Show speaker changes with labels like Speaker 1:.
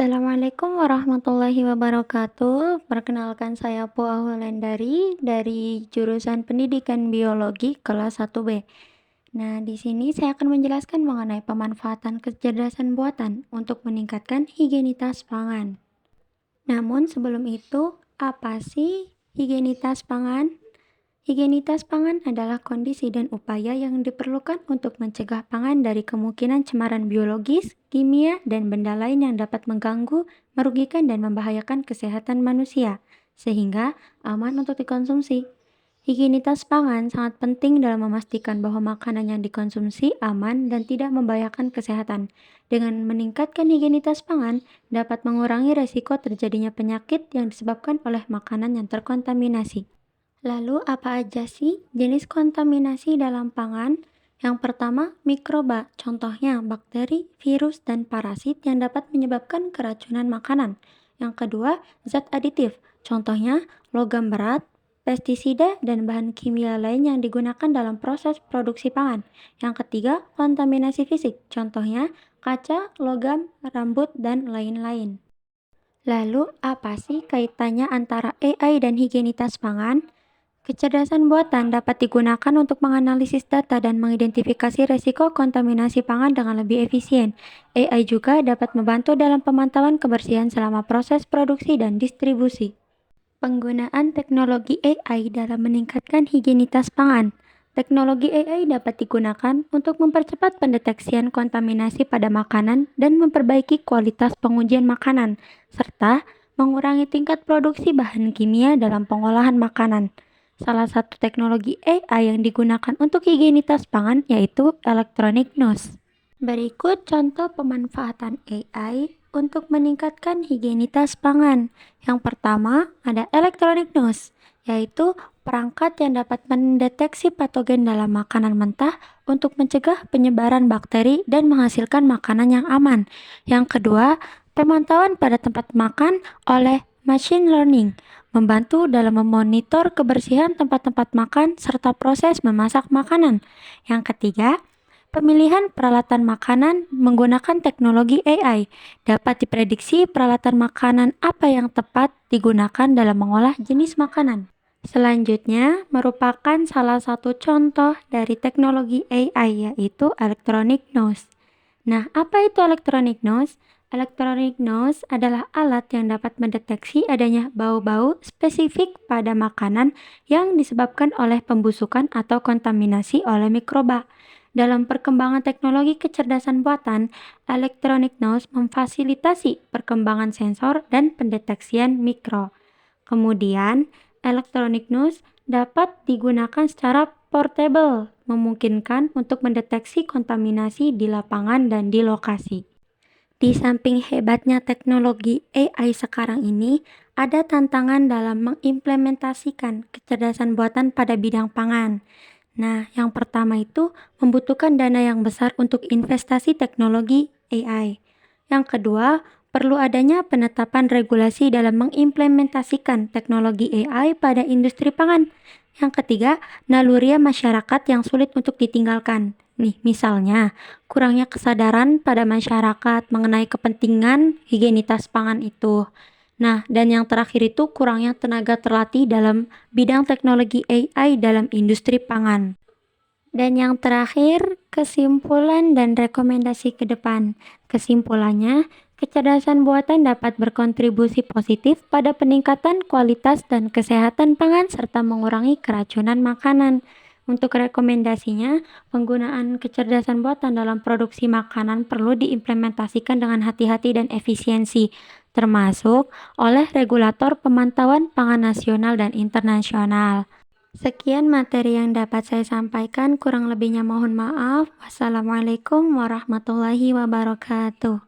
Speaker 1: Assalamualaikum warahmatullahi wabarakatuh. Perkenalkan saya Pua Wulandari dari jurusan Pendidikan Biologi kelas 1B. Nah, di sini saya akan menjelaskan mengenai pemanfaatan kecerdasan buatan untuk meningkatkan higienitas pangan. Namun sebelum itu, apa sih higienitas pangan? Higienitas pangan adalah kondisi dan upaya yang diperlukan untuk mencegah pangan dari kemungkinan cemaran biologis, kimia, dan benda lain yang dapat mengganggu, merugikan, dan membahayakan kesehatan manusia, sehingga aman untuk dikonsumsi. Higienitas pangan sangat penting dalam memastikan bahwa makanan yang dikonsumsi aman dan tidak membahayakan kesehatan. Dengan meningkatkan higienitas pangan, dapat mengurangi resiko terjadinya penyakit yang disebabkan oleh makanan yang terkontaminasi. Lalu apa aja sih jenis kontaminasi dalam pangan? Yang pertama, mikroba, contohnya bakteri, virus, dan parasit yang dapat menyebabkan keracunan makanan. Yang kedua, zat aditif, contohnya logam berat, pestisida, dan bahan kimia lain yang digunakan dalam proses produksi pangan. Yang ketiga, kontaminasi fisik, contohnya kaca, logam, rambut, dan lain-lain. Lalu, apa sih kaitannya antara AI dan higienitas pangan? Kecerdasan buatan dapat digunakan untuk menganalisis data dan mengidentifikasi risiko kontaminasi pangan dengan lebih efisien. AI juga dapat membantu dalam pemantauan kebersihan selama proses produksi dan distribusi. Penggunaan teknologi AI dalam meningkatkan higienitas pangan. Teknologi AI dapat digunakan untuk mempercepat pendeteksian kontaminasi pada makanan dan memperbaiki kualitas pengujian makanan, serta mengurangi tingkat produksi bahan kimia dalam pengolahan makanan. Salah satu teknologi AI yang digunakan untuk higienitas pangan yaitu electronic nose. Berikut contoh pemanfaatan AI untuk meningkatkan higienitas pangan. Yang pertama ada electronic nose, yaitu perangkat yang dapat mendeteksi patogen dalam makanan mentah untuk mencegah penyebaran bakteri dan menghasilkan makanan yang aman. Yang kedua, pemantauan pada tempat makan oleh machine learning, membantu dalam memonitor kebersihan tempat-tempat makan serta proses memasak makanan. Yang ketiga, pemilihan peralatan makanan menggunakan teknologi AI. Dapat diprediksi peralatan makanan apa yang tepat digunakan dalam mengolah jenis makanan. Selanjutnya, merupakan salah satu contoh dari teknologi AI yaitu electronic nose. Nah, apa itu electronic nose? Electronic nose adalah alat yang dapat mendeteksi adanya bau-bau spesifik pada makanan yang disebabkan oleh pembusukan atau kontaminasi oleh mikroba. Dalam perkembangan teknologi kecerdasan buatan, electronic nose memfasilitasi perkembangan sensor dan pendeteksian mikro. Kemudian, electronic nose dapat digunakan secara portable, memungkinkan untuk mendeteksi kontaminasi di lapangan dan di lokasi. Di samping hebatnya teknologi AI sekarang ini, ada tantangan dalam mengimplementasikan kecerdasan buatan pada bidang pangan. Nah, yang pertama itu membutuhkan dana yang besar untuk investasi teknologi AI. Yang kedua, perlu adanya penetapan regulasi dalam mengimplementasikan teknologi AI pada industri pangan. Yang ketiga, naluriah masyarakat yang sulit untuk ditinggalkan. Nih, misalnya, kurangnya kesadaran pada masyarakat mengenai kepentingan higienitas pangan itu. Nah, dan yang terakhir itu kurangnya tenaga terlatih dalam bidang teknologi AI dalam industri pangan. Dan yang terakhir, kesimpulan dan rekomendasi ke depan. Kesimpulannya, kecerdasan buatan dapat berkontribusi positif pada peningkatan kualitas dan kesehatan pangan serta mengurangi keracunan makanan. Untuk rekomendasinya, penggunaan kecerdasan buatan dalam produksi makanan perlu diimplementasikan dengan hati-hati dan efisiensi, termasuk oleh regulator pemantauan pangan nasional dan internasional. Sekian materi yang dapat saya sampaikan, kurang lebihnya mohon maaf. Wassalamualaikum warahmatullahi wabarakatuh.